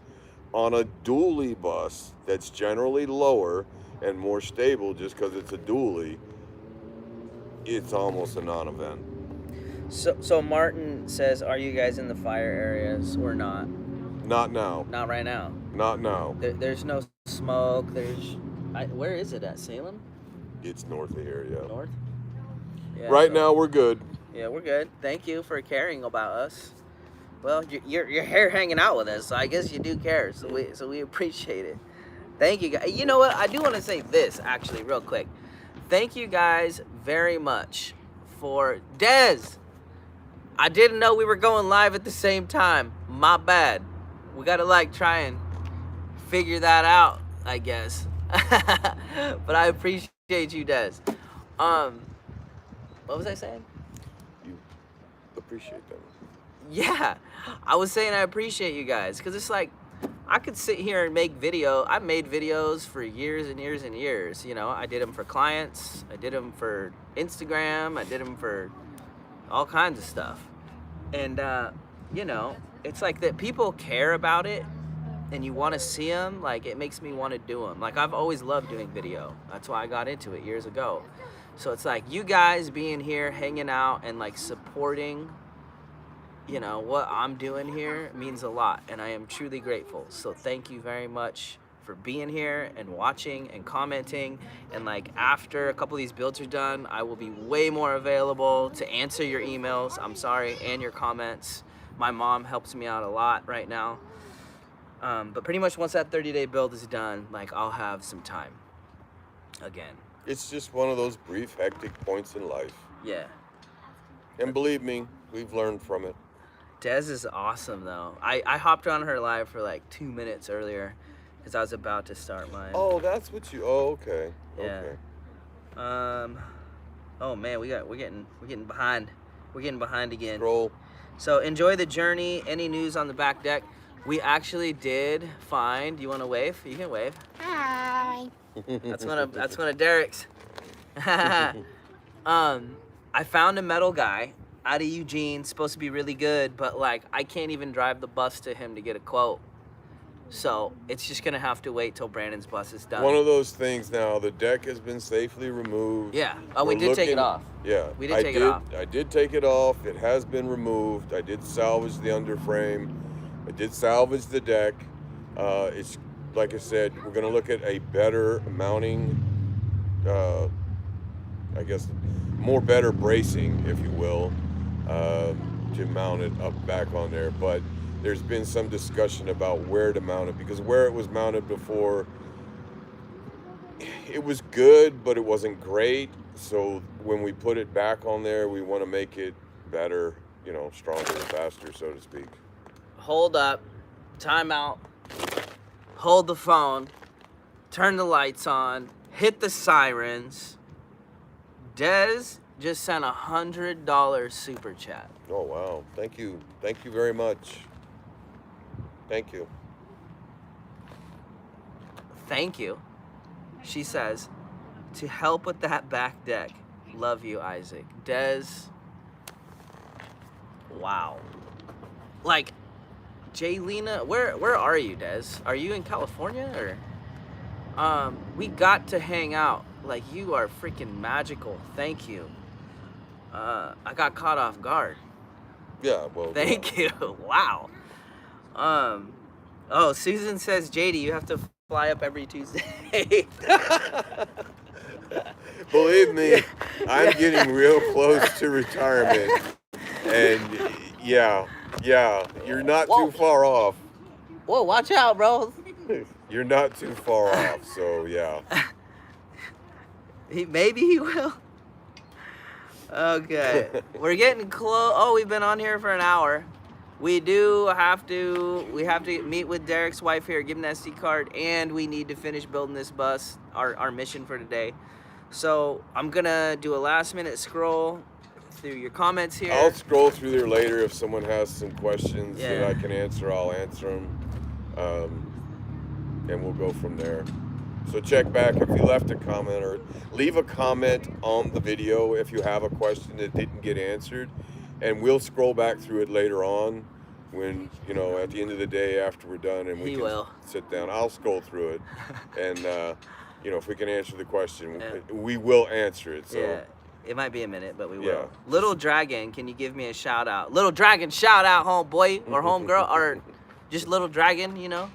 On a dually bus that's generally lower and more stable just because it's a dually, it's almost a non-event. So Martin says, are you guys in the fire areas or not? Not now. Not right now. Not now. There's no smoke. Where is it at? Salem? It's north of here, yeah. North? Yeah, Right so- now we're good. Yeah, we're good. Thank you for caring about us. Well, you're here hanging out with us, so I guess you do care. So we appreciate it. Thank you guys. You know what? I do want to say this actually, real quick. Thank you guys very much for Des. I didn't know we were going live at the same time. My bad. We gotta like try and figure that out, I guess. But I appreciate you, Des. What was I saying? You appreciate them. Yeah, I was saying I appreciate you guys because it's like I could sit here and make video. I made videos for years and years and years. You know, I did them for clients. I did them for Instagram. I did them for all kinds of stuff. And, you know, it's like that people care about it and you want to see them. Like, it makes me want to do them. Like, I've always loved doing video. That's why I got into it years ago. So it's like you guys being here, hanging out and like supporting, you know, what I'm doing here means a lot, and I am truly grateful. So thank you very much for being here and watching and commenting. And like after a couple of these builds are done, I will be way more available to answer your emails, I'm sorry, and your comments. My mom helps me out a lot right now. But pretty much once that 30-day build is done, like I'll have some time again. It's just one of those brief, hectic points in life. Yeah. And believe me, we've learned from it. Des is awesome though. I hopped on her live for like 2 minutes earlier because I was about to start mine. Oh, that's what you. Oh, okay. Yeah. Okay. Oh man, we're getting behind. We're getting behind again. Scroll. So enjoy the journey. Any news on the back deck? We actually did find. You want to wave? You can wave. Hi. That's one of Derek's. I found a metal guy out of Eugene, supposed to be really good, but like I can't even drive the bus to him to get a quote. So it's just gonna have to wait till Brandon's bus is done. One of those things now. The deck has been safely removed. Yeah. Oh, we We're did take it looking- off. Yeah. We did take it off. I did take it off. It has been removed. I did salvage the underframe. I did salvage the deck. It's like I said, we're gonna look at a better mounting. I guess more better bracing, if you will, to mount it up back on there. But there's been some discussion about where to mount it because where it was mounted before, it was good, but it wasn't great. So when we put it back on there, we want to make it better, you know, stronger and faster, so to speak. Hold up, time out, hold the phone, turn the lights on, hit the sirens. Des just sent $100 super chat. Oh, wow. Thank you. Thank you very much. Thank you. Thank you. She says, to help with that back deck. Love you, Isaac. Des. Wow. Like, Jaylena, where are you, Des? Are you in California or? We got to hang out. Like, you are freaking magical. Thank you. I got caught off guard. Yeah, well. Thank you. Wow. Oh, Susan says, JD, you have to fly up every Tuesday. Believe me, Yeah. I'm getting real close to retirement. And yeah, you're not Whoa. too far off. Whoa, watch out, bro. You're not too far off, so yeah. Maybe he will. Okay, we're getting close. Oh, we've been on here for an hour. We have to meet with Derek's wife here, give him the SD card, and we need to finish building this bus, our mission for today. So I'm gonna do a last minute scroll through your comments here. I'll scroll through there later if someone has some questions that Yeah. I can answer. I'll answer them, and we'll go from there. So check back if you left a comment, or leave a comment on the video if you have a question that didn't get answered, and we'll scroll back through it later on when, you know, at the end of the day after we're done, and we He can will. sit down. I'll scroll through it, and you know, if we can answer the question, Yeah. we will answer it. So Yeah, it might be a minute, but we will. Yeah. Little Dragon, can you give me a shout out? Little Dragon, shout out, homeboy or homegirl, or just Little Dragon, you know?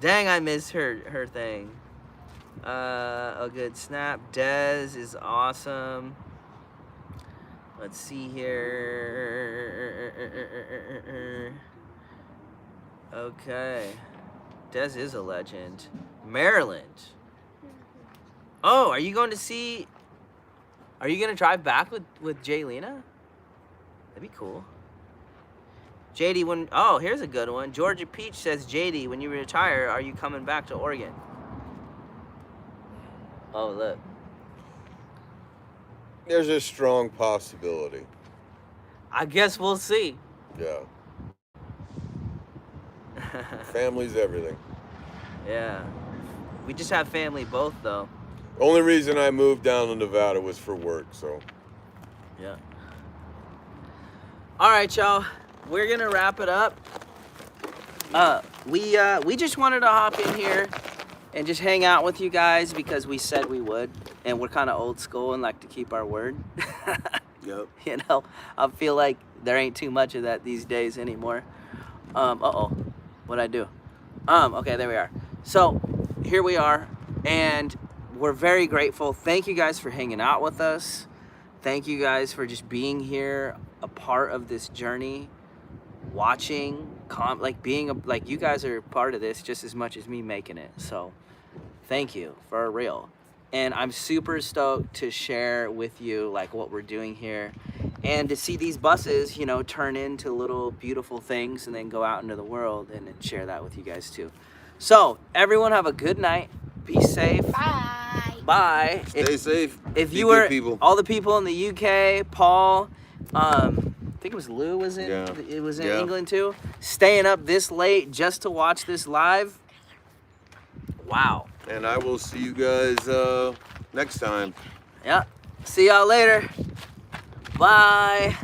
Dang, I missed her thing. A good snap. Dez is awesome. Let's see here. Okay. Dez is a legend. Maryland. Oh, are you going to see... Are you going to drive back with Jaylena? That'd be cool. JD, when... Oh, here's a good one. Georgia Peach says, JD, when you retire, are you coming back to Oregon? Oh, look. there's a strong possibility. I guess we'll see. Yeah. Family's everything. Yeah. We just have family both, though. Only reason I moved down to Nevada was for work, so. Yeah. All right, y'all. We're gonna wrap it up. We just wanted to hop in here and just hang out with you guys because we said we would, and we're kind of old school and like to keep our word. Yep. You know, I feel like there ain't too much of that these days anymore. What'd I do? Okay, there we are. So here we are, and we're very grateful. Thank you guys for hanging out with us. Thank you guys for just being here, a part of this journey, watching, like you guys are part of this just as much as me making it. So thank you for real. And I'm super stoked to share with you like what we're doing here and to see these buses, you know, turn into little beautiful things and then go out into the world and then share that with you guys too. So everyone have a good night. Be safe. Bye. Bye. Stay safe. If Be you good were people. all the people in the UK, Paul, I think it was Lou was in. Yeah. It was in Yeah. England too. Staying up this late just to watch this live. Wow. And I will see you guys next time. Yeah. See y'all later. Bye.